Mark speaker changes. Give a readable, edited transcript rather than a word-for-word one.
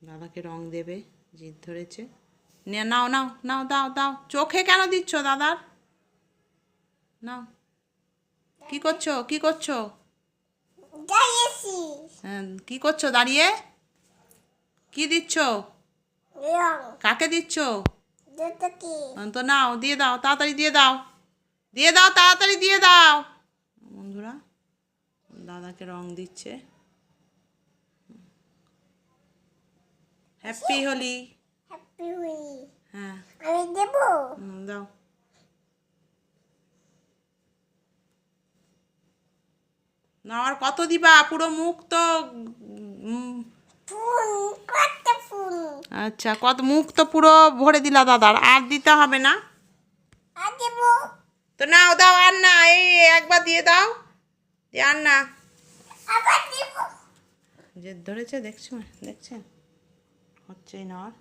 Speaker 1: দাদাকে রং দেবে, জিদ ধরেছে। নাও নাও নাও, দাও দাও। চোখে কেন দিচ্ছ দাদার? নাও। কি করছো, কি করছো? হ্যাঁ, কি করছো দাঁড়িয়ে? কি দিচ্ছ? কাকে দিচ্ছ? তো নাও, দিয়ে দাও, তাড়াতাড়ি দিয়ে দাও, দিয়ে দাও, তাড়াতাড়ি দিয়ে দাও। বন্ধুরা, দাদাকে রং দিচ্ছে। হ্যাপি হোলি। হ্যাঁ,
Speaker 2: আমি দেবো।
Speaker 1: দাও। না, আর কত দিবা? পুরো মুখ তো আচ্ছা, কত মুখ তো পুরো ভরে দিলা দাদার, আর দিতে হবে না তো। নাও, দাও, আর না, এই একবার দিয়ে দাও, দিয়ে আর না। জেদ ধরেছে, দেখছেন দেখছেন, হচ্ছেই না আর।